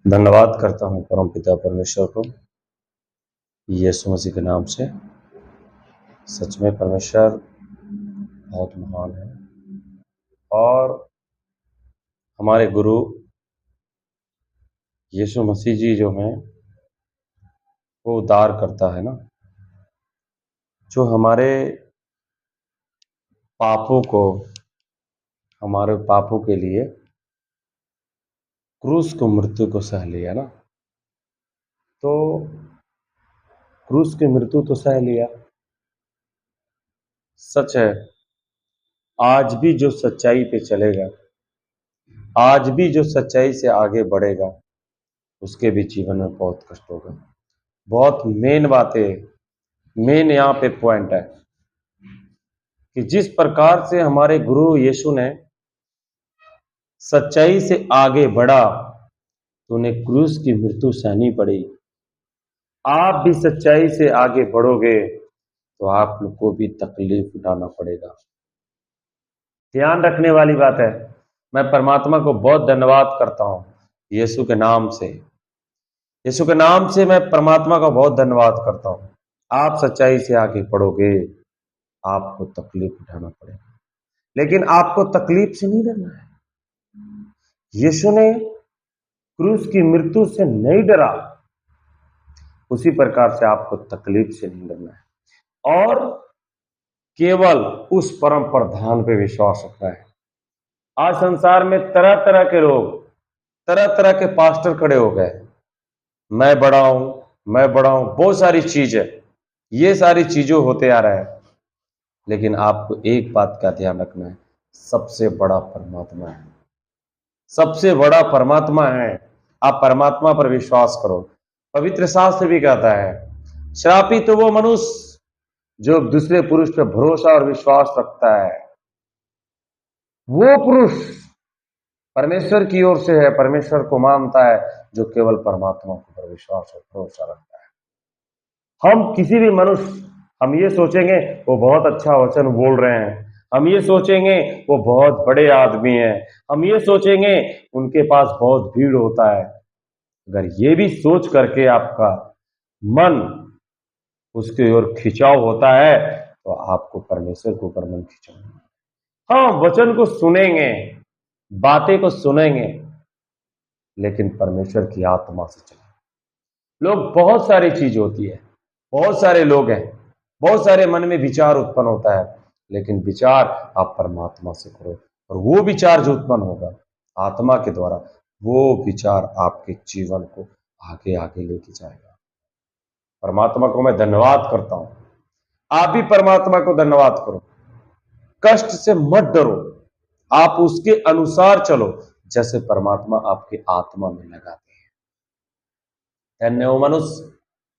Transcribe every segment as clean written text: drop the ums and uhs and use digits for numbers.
धन्यवाद करता हूँ परमपिता परमेश्वर को यीशु मसीह के नाम से। सच में परमेश्वर बहुत महान है और हमारे गुरु यीशु मसीह जी जो हैं वो उद्धार करता है ना, जो हमारे पापों के लिए क्रूस को मृत्यु को सह लिया ना, तो क्रूस की मृत्यु तो सह लिया। सच है, आज भी जो सच्चाई पे चलेगा, आज भी जो सच्चाई से आगे बढ़ेगा, उसके भी जीवन में बहुत कष्ट होगा। बहुत मेन यहाँ पे पॉइंट है कि जिस प्रकार से हमारे गुरु यीशु ने सच्चाई से आगे बढ़ा तो उन्हें क्रूस की मृत्यु सहनी पड़ी। आप भी सच्चाई से आगे बढ़ोगे तो आप लोग को भी तकलीफ उठाना पड़ेगा। ध्यान रखने वाली बात है, मैं परमात्मा को बहुत धन्यवाद करता हूं यीशु के नाम से। यीशु के नाम से मैं परमात्मा का बहुत धन्यवाद करता हूं। आप सच्चाई से आगे बढ़ोगे, आपको तकलीफ उठाना पड़ेगा, लेकिन आपको तकलीफ से नहीं डरना है। यीशु ने क्रूस की मृत्यु से नहीं डरा, उसी प्रकार से आपको तकलीफ से नहीं डरना है और केवल उस परम प्रधान पे विश्वास रखना है। आज संसार में तरह तरह के लोग, तरह तरह के पास्टर खड़े हो गए, मैं बड़ा हूं, बहुत सारी चीज है, ये सारी चीजों होते आ रहा है, लेकिन आपको एक बात का ध्यान रखना है, सबसे बड़ा परमात्मा है, सबसे बड़ा परमात्मा है। आप परमात्मा पर विश्वास करो। पवित्र शास्त्र भी कहता है, श्रापित तो वो मनुष्य जो दूसरे पुरुष पर भरोसा और विश्वास रखता है। वो पुरुष परमेश्वर की ओर से है, परमेश्वर को मानता है, जो केवल परमात्मा पर विश्वास और भरोसा रखता है। हम किसी भी मनुष्य, हम ये सोचेंगे वो बहुत अच्छा वचन बोल रहे हैं, हम ये सोचेंगे वो बहुत बड़े आदमी हैं, हम ये सोचेंगे उनके पास बहुत भीड़ होता है। अगर ये भी सोच करके आपका मन उसकी ओर खिंचाव होता है तो आपको परमेश्वर के ऊपर मन खिंचाव। हाँ, वचन को सुनेंगे, बातें को सुनेंगे, लेकिन परमेश्वर की आत्मा से चलें। लोग, बहुत सारी चीज होती है, बहुत सारे लोग हैं, बहुत सारे मन में विचार उत्पन्न होता है, लेकिन विचार आप परमात्मा से करो और वो विचार जो उत्पन्न होगा आत्मा के द्वारा, वो विचार आपके जीवन को आगे आगे लेके जाएगा। परमात्मा को मैं धन्यवाद करता हूं, आप भी परमात्मा को धन्यवाद करो। कष्ट से मत डरो, आप उसके अनुसार चलो जैसे परमात्मा आपकी आत्मा में लगाते हैं। धन्य वो मनुष्य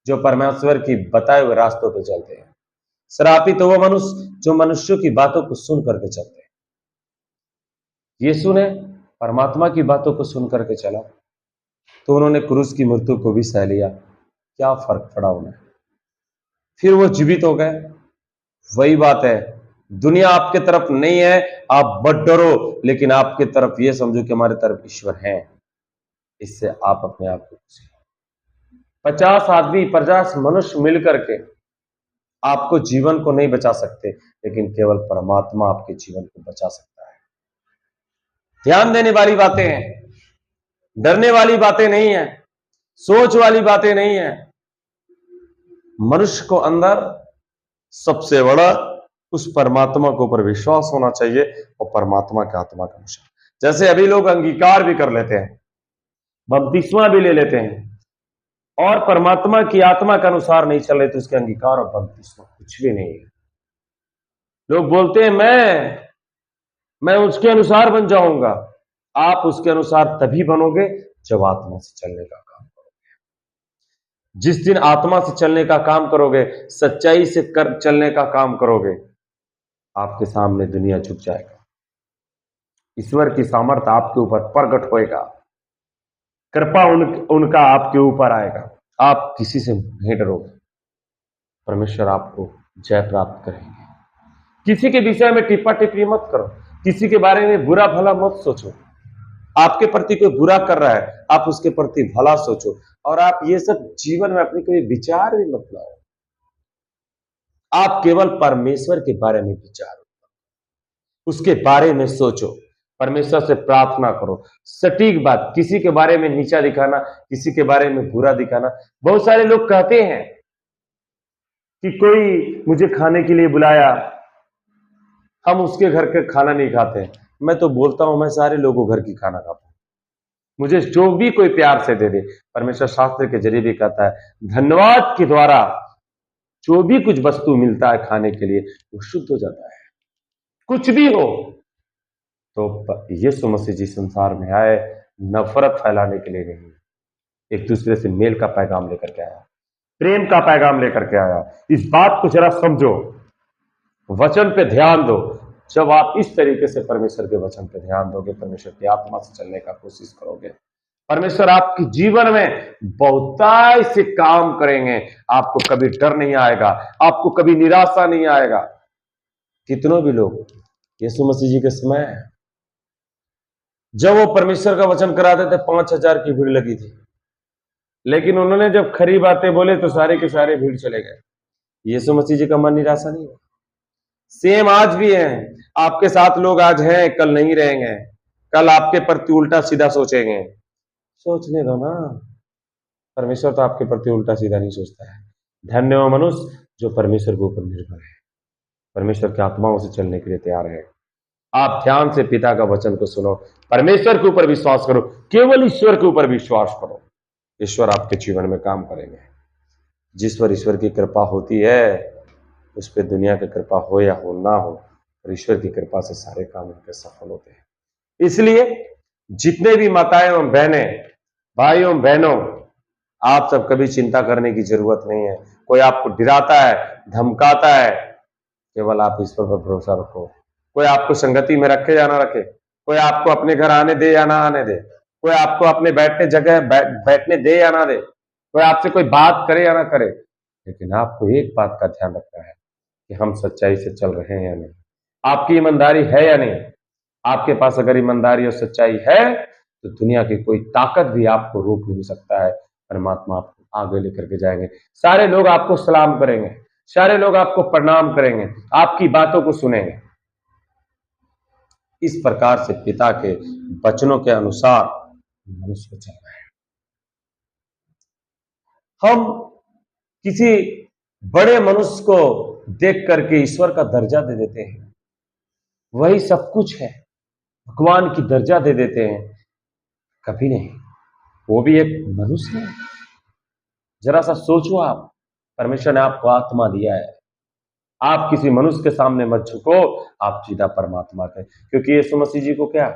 जो परमेश्वर की बताए हुए रास्तों पे चलते हैं। श्रापित तो वो मनुष्य जो मनुष्यों की बातों को सुन करके चलते हैं। यीशु ने परमात्मा की बातों को सुन करके चला तो उन्होंने क्रूस की मृत्यु को भी सह लिया। क्या फर्क पड़ा उन्हें, फिर वो जीवित हो गए। वही बात है, दुनिया आपके तरफ नहीं है, आप मत डरो, लेकिन आपके तरफ ये समझो कि हमारे तरफ ईश्वर है। इससे आप अपने आप को खुशी। 50 आदमी, 50 मनुष्य मिलकर के आपको जीवन को नहीं बचा सकते, लेकिन केवल परमात्मा आपके जीवन को बचा सकता है। ध्यान देने वाली बातें हैं, डरने वाली बातें नहीं है, सोच वाली बातें नहीं है। मनुष्य को अंदर सबसे बड़ा उस परमात्मा के ऊपर विश्वास होना चाहिए और परमात्मा के आत्मा का अनुसार। जैसे अभी लोग अंगीकार भी कर लेते हैं, बपतिस्मा भी ले लेते हैं और परमात्मा की आत्मा के अनुसार नहीं चल रहे तो उसके अंगीकार और बपतिस्मा कुछ भी नहीं है। लोग बोलते हैं मैं उसके अनुसार बन जाऊंगा। आप उसके अनुसार तभी बनोगे जब आत्मा से चलने का काम करोगे। जिस दिन आत्मा से चलने का काम करोगे, सच्चाई से चलने का काम करोगे, आपके सामने दुनिया झुक जाएगा। ईश्वर की सामर्थ्य आपके ऊपर प्रकट होएगा, कृपा उनका आपके ऊपर आएगा। आप किसी से नहीं डरोगे, परमेश्वर आपको जय प्राप्त करेंगे। किसी के विषय में टिप्पा टिप्पणी मत करो, किसी के बारे में बुरा भला मत सोचो। आपके प्रति कोई बुरा कर रहा है, आप उसके प्रति भला सोचो, और आप ये सब जीवन में अपने कोई विचार भी मत लाओ। आप केवल परमेश्वर के बारे में विचारो, उसके बारे में सोचो, परमेश्वर से प्रार्थना करो। सटीक बात, किसी के बारे में नीचा दिखाना, किसी के बारे में बुरा दिखाना। बहुत सारे लोग कहते हैं कि कोई मुझे खाने के लिए बुलाया, हम उसके घर के खाना नहीं खाते। मैं तो बोलता हूं, मैं सारे लोगों घर की खाना खाता हूं, मुझे जो भी कोई प्यार से दे दे। परमेश्वर शास्त्र के जरिए भी कहता है, धन्यवाद के द्वारा जो भी कुछ वस्तु मिलता है खाने के लिए, वो शुद्ध हो जाता है। कुछ भी हो। तो यीशु मसीह जी संसार में आए नफरत फैलाने के लिए नहीं, एक दूसरे से मेल का पैगाम लेकर के आया, प्रेम का पैगाम लेकर के आया। इस बात को जरा समझो, वचन पे ध्यान दो। जब आप इस तरीके से परमेश्वर के वचन पे ध्यान दोगे, परमेश्वर की आत्मा से चलने का कोशिश करोगे, परमेश्वर आपके जीवन में बहुतायत से काम करेंगे। आपको कभी डर नहीं आएगा, आपको कभी निराशा नहीं आएगा। कितनों भी लोग यीशु मसीह जी के समय जब वो परमेश्वर का वचन कराते थे, 5,000 की भीड़ लगी थी, लेकिन उन्होंने जब खरी बातें बोले तो सारे के सारे भीड़ चले गए। यीशु मसीह जी का मन निराशा नहीं हुआ। सेम आज भी है, आपके साथ लोग आज हैं, कल नहीं रहेंगे, कल आपके प्रति उल्टा सीधा सोचेंगे। सोचने दो ना, परमेश्वर तो आपके प्रति उल्टा सीधा नहीं सोचता है। धन्य हो मनुष्य जो परमेश्वर के ऊपर निर्भर है, परमेश्वर की आत्माओं से चलने के लिए तैयार है। आप ध्यान से पिता का वचन को सुनो, परमेश्वर के ऊपर विश्वास करो, केवल ईश्वर के ऊपर विश्वास करो। ईश्वर आपके जीवन में काम करेंगे। जिस पर ईश्वर की कृपा होती है, उस पर दुनिया की कृपा हो या हो ना हो, और ईश्वर की कृपा से सारे काम उनके सफल होते हैं। इसलिए जितने भी माताएं एवं बहनें, भाई एवं बहनों, आप सब कभी चिंता करने की जरूरत नहीं है। कोई आपको डराता है, धमकाता है, केवल आप ईश्वर पर भरोसा रखो। कोई आपको संगति में रखे या ना रखे, कोई आपको अपने घर आने दे या ना आने दे, कोई आपको अपने बैठने जगह बैठने दे या ना दे, कोई आपसे कोई बात करे या ना करे, लेकिन आपको एक बात का ध्यान रखना है कि हम सच्चाई से चल रहे हैं या नहीं, आपकी ईमानदारी है या नहीं। आपके पास अगर ईमानदारी और सच्चाई है तो दुनिया की कोई ताकत भी आपको रोक नहीं सकता है। परमात्मा आपको आगे लेकर के जाएंगे। सारे लोग आपको सलाम करेंगे, सारे लोग आपको प्रणाम करेंगे, आपकी बातों को सुनेंगे। इस प्रकार से पिता के वचनों के अनुसार मनुष्य को चलना है। हम किसी बड़े मनुष्य को देख करके ईश्वर का दर्जा दे देते हैं, वही सब कुछ है, भगवान की दर्जा दे देते हैं। कभी नहीं, वो भी एक मनुष्य है। जरा सा सोचो, आप, परमेश्वर ने आपको आत्मा दिया है, आप किसी मनुष्य के सामने मत झुको, आप सीधा परमात्मा के। क्योंकि यीशु मसीह जी को क्या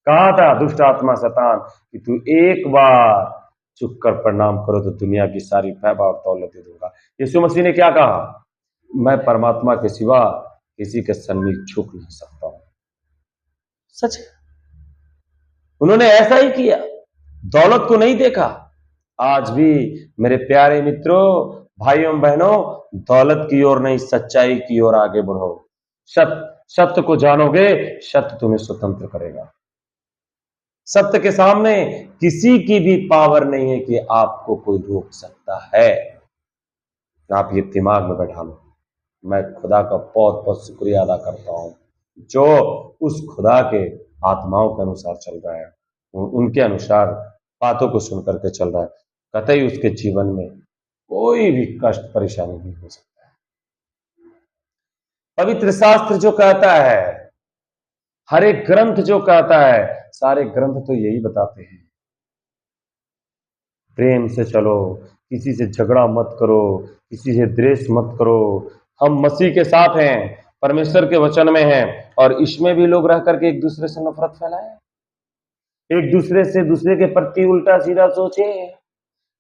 कहा था दुष्ट आत्मा शैतान कि तू एक बार झुक कर प्रणाम करो तो दुनिया की सारी वैभव और दौलत दे दूंगा। यीशु मसीह ने क्या कहा, मैं परमात्मा के सिवा किसी के सन्मुख झुक नहीं सकता हूं। सच है, उन्होंने ऐसा ही किया, दौलत को नहीं देखा। आज भी मेरे प्यारे मित्रों, भाइयों बहनों, दौलत की ओर नहीं, सच्चाई की ओर आगे बढ़ो। सत्य को जानोगे, सत्य तुम्हें स्वतंत्र करेगा। सत्य के सामने किसी की भी पावर नहीं है कि आपको कोई रोक सकता है। आप ये दिमाग में बैठा लो। मैं खुदा का बहुत बहुत शुक्रिया अदा करता हूं जो उस खुदा के आत्माओं के अनुसार चल रहा है, उनके अनुसार बातों को सुन करके चल रहा है। कतई उसके जीवन में कोई भी कष्ट परेशानी नहीं हो सकता है। पवित्र शास्त्र जो कहता है, हर एक ग्रंथ जो कहता है, सारे ग्रंथ तो यही बताते हैं, प्रेम से चलो, किसी से झगड़ा मत करो, किसी से द्वेष मत करो। हम मसीह के साथ हैं, परमेश्वर के वचन में हैं, और इसमें भी लोग रह करके एक दूसरे से नफरत फैलाए, एक दूसरे से दूसरे के प्रति उल्टा सीधा सोचे,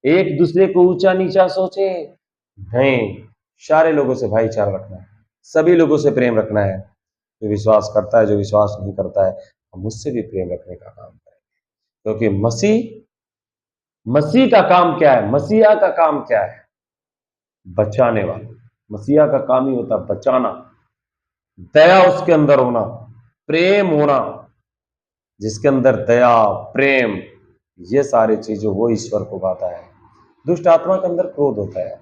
एक दूसरे को ऊंचा नीचा सोचे। नहीं, सारे लोगों से भाईचारा रखना है, सभी लोगों से प्रेम रखना है। जो विश्वास करता है, जो विश्वास नहीं करता है, हम उससे भी प्रेम रखने का काम करें। क्योंकि मसीह का काम क्या है, मसीहा का काम क्या है, बचाने वाला। मसीहा का काम ही होता है बचाना, दया उसके अंदर होना, प्रेम होना, जिसके अंदर दया, प्रेम, ये सारी चीजें वो ईश्वर को पाता है। दुष्ट आत्मा के अंदर क्रोध होता है,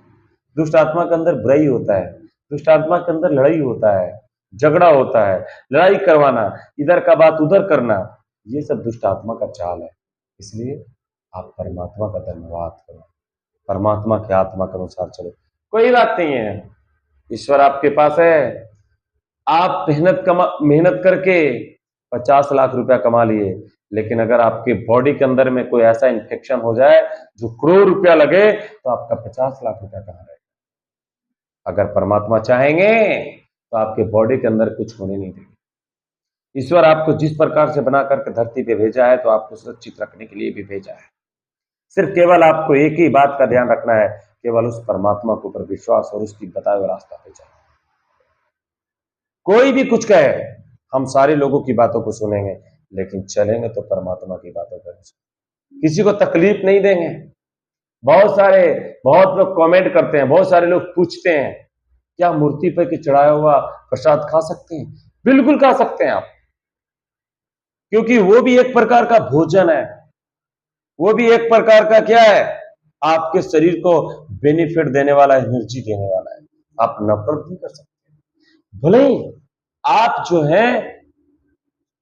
दुष्ट आत्मा के अंदर बुराई होता है, दुष्ट आत्मा के अंदर लड़ाई होता है, झगड़ा होता है, लड़ाई करवाना, इधर का बात उधर करना, ये सब दुष्ट आत्मा का चाल है। इसलिए आप परमात्मा का धन्यवाद करो, परमात्मा की आत्मा के अनुसार चलो। कोई बात नहीं है, ईश्वर आपके पास है। आप मेहनत करके 50 लाख रुपया कमा लिए, लेकिन अगर आपके बॉडी के अंदर में कोई ऐसा इन्फेक्शन हो जाए जो करोड़ रुपया लगे, तो आपका 50 लाख रुपया कहाँ रहेगा? अगर परमात्मा चाहेंगे तो आपके बॉडी के अंदर कुछ होने नहीं देंगे। ईश्वर आपको जिस प्रकार से बना करके धरती पे भेजा है, तो आपको सुरक्षित रखने के लिए भी भेजा है। सिर्फ केवल आपको एक ही बात का ध्यान रखना है, केवल उस परमात्मा के ऊपर विश्वास और उसकी बताए हुए रास्ता पे चलना। कोई भी कुछ कहे, हम सारे लोगों की बातों को सुनेंगे, लेकिन चलेंगे तो परमात्मा की बातों पर। किसी को तकलीफ नहीं देंगे। बहुत लोग कमेंट करते हैं, बहुत सारे लोग पूछते हैं, क्या मूर्ति पर के चढ़ाया हुआ प्रसाद खा सकते हैं? बिल्कुल खा सकते हैं आप, क्योंकि वो भी एक प्रकार का भोजन है, वो भी एक प्रकार का क्या है, आपके शरीर को बेनिफिट देने वाला, एनर्जी देने वाला है। आप नफरत नहीं कर सकते। भले ही आप जो है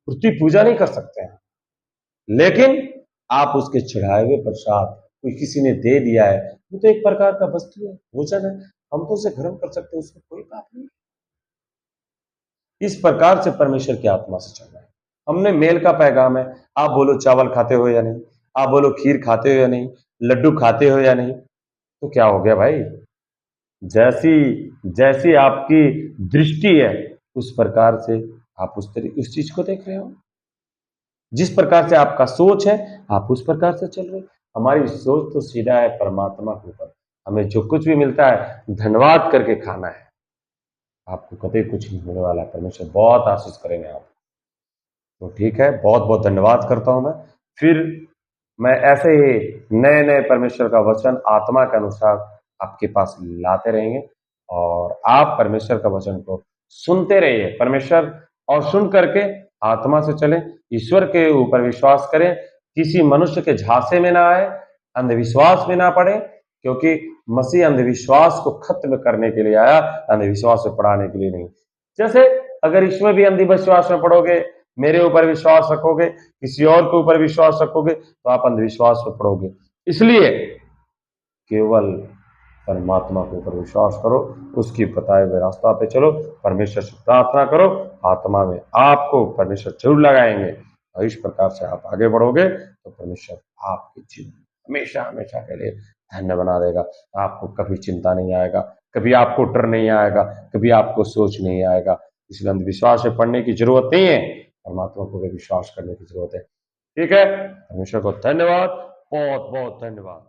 मूर्ति पूजा नहीं कर सकते हैं, लेकिन आप उसके चढ़ाए हुए प्रसाद कोई किसी ने दे दिया है, वो तो एक प्रकार का वस्तु है, भोजन है, हम तो उसे ग्रहण कर सकते हैं, उसमें कोई बात नहीं। इस प्रकार से परमेश्वर की आत्मा से चलना है। हमने मेल का पैगाम है। आप बोलो चावल खाते हो या नहीं, आप बोलो खीर खाते हो या नहीं, लड्डू खाते हो या नहीं, तो क्या हो गया भाई? जैसी जैसी आपकी दृष्टि है, उस प्रकार से आप उस चीज को देख रहे हो। जिस प्रकार से आपका सोच है, आप उस प्रकार से चल रहे हो। हमारी सोच तो सीधा है परमात्मा के ऊपर। हमें जो कुछ भी मिलता है धन्यवाद करके खाना है। आपको कभी कुछ नहीं होने वाला है। परमेश्वर बहुत आशीष करेंगे आप। तो ठीक है, बहुत बहुत धन्यवाद करता हूं मैं। फिर मैं ऐसे ही नए नए परमेश्वर का वचन आत्मा के अनुसार आपके पास लाते रहेंगे, और आप परमेश्वर का वचन को सुनते रहिए परमेश्वर, और सुन करके आत्मा से चलें, ईश्वर के ऊपर विश्वास करें, किसी मनुष्य के झांसे में ना आए, अंधविश्वास में ना पड़े, क्योंकि मसीह अंधविश्वास को खत्म करने के लिए आया, अंधविश्वास में पढ़ाने के लिए नहीं। जैसे अगर इसमें भी अंधविश्वास में पड़ोगे, मेरे ऊपर विश्वास रखोगे, किसी और के ऊपर विश्वास रखोगे, तो आप अंधविश्वास में पड़ोगे। इसलिए केवल परमात्मा के ऊपर विश्वास करो, उसकी बताए हुए रास्ता पे चलो, परमेश्वर से प्रार्थना करो, आत्मा में आपको परमेश्वर जरूर लगाएंगे, और इस प्रकार से आप आगे बढ़ोगे तो परमेश्वर आपकी जीवन हमेशा हमेशा के लिए धन्य बना देगा। आपको कभी चिंता नहीं आएगा, कभी आपको डर नहीं आएगा, कभी आपको सोच नहीं आएगा। इसलिए अंधविश्वास में पढ़ने की जरूरत नहीं है, परमात्मा को भी विश्वास करने की जरूरत है। ठीक है, परमेश्वर को धन्यवाद, बहुत बहुत धन्यवाद।